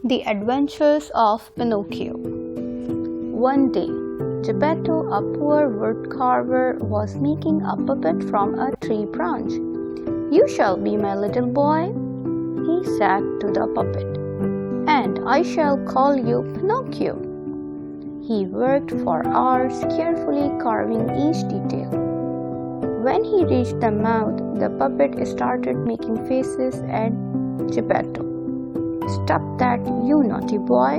The Adventures of Pinocchio. One day, Geppetto, a poor woodcarver, was making a puppet from a tree branch. "You shall be my little boy," he said to the puppet, "and I shall call you Pinocchio." He worked for hours, carefully carving each detail. When he reached the mouth, the puppet started making faces at Geppetto. "Stop that, you naughty boy!"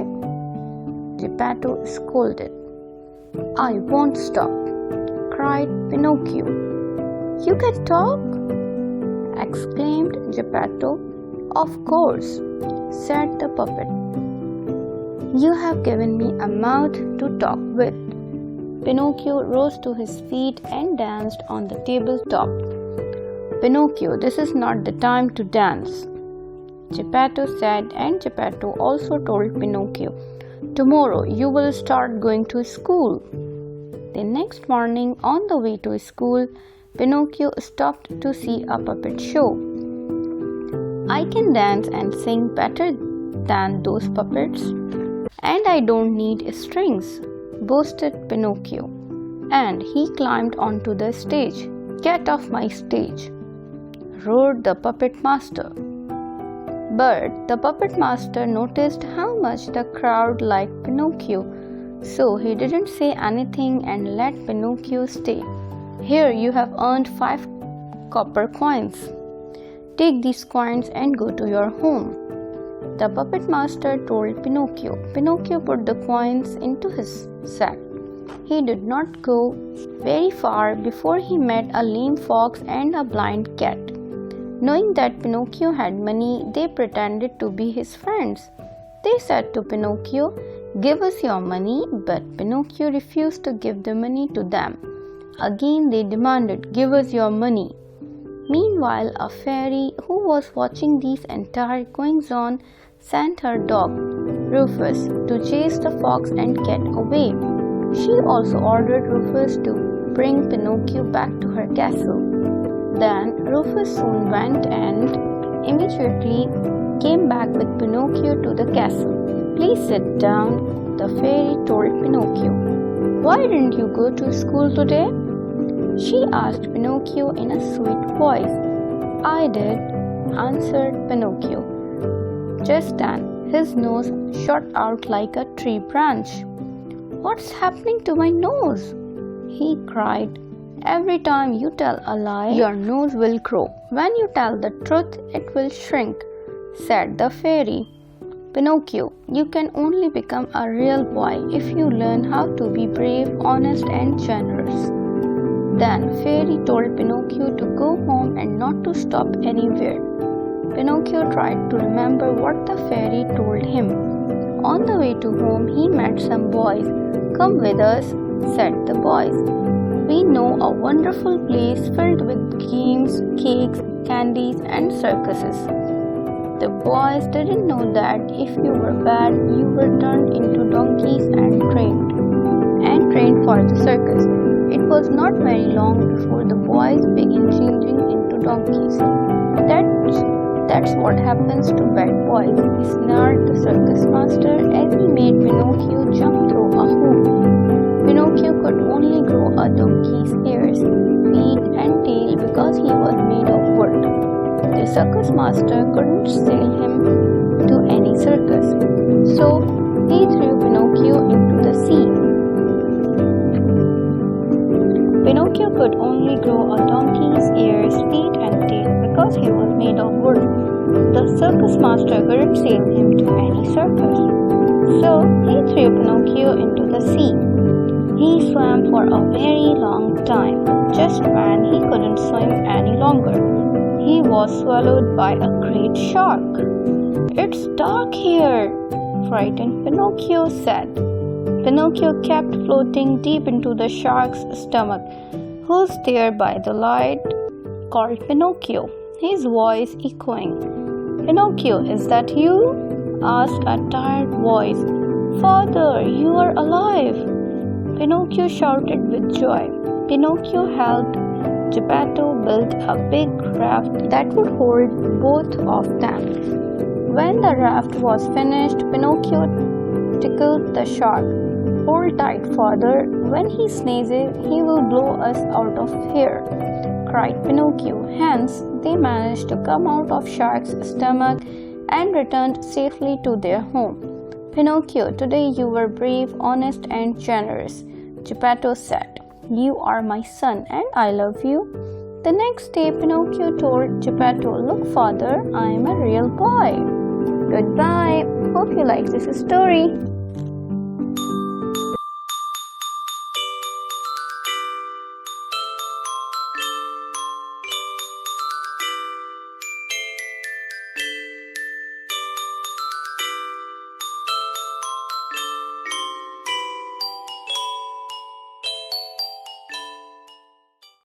Geppetto scolded. "I won't stop," cried Pinocchio. "You can talk?" exclaimed Geppetto. "Of course," said the puppet. "You have given me a mouth to talk with." Pinocchio rose to his feet and danced on the tabletop. "Pinocchio, this is not the time to dance," Geppetto said, and Geppetto also told Pinocchio, "Tomorrow you will start going to school." The next morning, on the way to school, Pinocchio stopped to see a puppet show. "I can dance and sing better than those puppets, and I don't need strings," boasted Pinocchio, and he climbed onto the stage. "Get off my stage," roared the puppet master. But the puppet master noticed how much the crowd liked Pinocchio, so he didn't say anything and let Pinocchio stay. "Here you have earned 5 copper coins. Take these coins and go to your home," the puppet master told Pinocchio. Pinocchio put the coins into his sack. He did not go very far before he met a lame fox and a blind cat. Knowing that Pinocchio had money, they pretended to be his friends. They said to Pinocchio, "Give us your money," but Pinocchio refused to give the money to them. Again they demanded, "Give us your money." Meanwhile, a fairy who was watching these entire goings-on sent her dog, Rufus, to chase the fox and get away. She also ordered Rufus to bring Pinocchio back to her castle. Then Rufus soon went and immediately came back with Pinocchio to the castle. "Please sit down," the fairy told Pinocchio. "Why didn't you go to school today?" she asked Pinocchio in a sweet voice. "I did," answered Pinocchio. Just then, his nose shot out like a tree branch. "What's happening to my nose?" he cried. "Every time you tell a lie, your nose will grow. When you tell the truth, it will shrink," said the fairy. "Pinocchio, you can only become a real boy if you learn how to be brave, honest, and generous." Then Fairy told Pinocchio to go home and not to stop anywhere. Pinocchio tried to remember what the fairy told him. On the way to home, he met some boys. "Come with us," said the boys. "We know a wonderful place filled with games, cakes, candies, and circuses." The boys didn't know that if you were bad, you were turned into donkeys and trained for the circus. It was not very long before the boys began changing into donkeys. That's what happens to bad boys," snarled the circus master as he made Pinocchio jump through a hoop. Pinocchio could only grow a donkey's ears, feet, and tail because he was made of wood. The circus master couldn't sail him to any circus, so he threw Pinocchio into the sea. Pinocchio could only grow a donkey's ears, feet, and tail because he was made of wood. The circus master couldn't sail him to any circus, so he threw Pinocchio into the sea. He swam for a very long time. Just when he couldn't swim any longer, he was swallowed by a great shark. "It's dark here," frightened Pinocchio said. Pinocchio kept floating deep into the shark's stomach, who's there by the light, called Pinocchio, his voice echoing. "Pinocchio, is that you?" asked a tired voice. "Father, you are alive!" Pinocchio shouted with joy. Pinocchio held Geppetto built a big raft that would hold both of them. When the raft was finished, Pinocchio tickled the shark. "Hold tight, father. When he sneezes, he will blow us out of here," cried Pinocchio. Hence, they managed to come out of Shark's stomach and returned safely to their home. "Pinocchio, today you were brave, honest, and generous," Geppetto said. "You are my son, and I love you." The next day, Pinocchio told Geppetto, "Look, father, I am a real boy." Goodbye. Hope you like this story.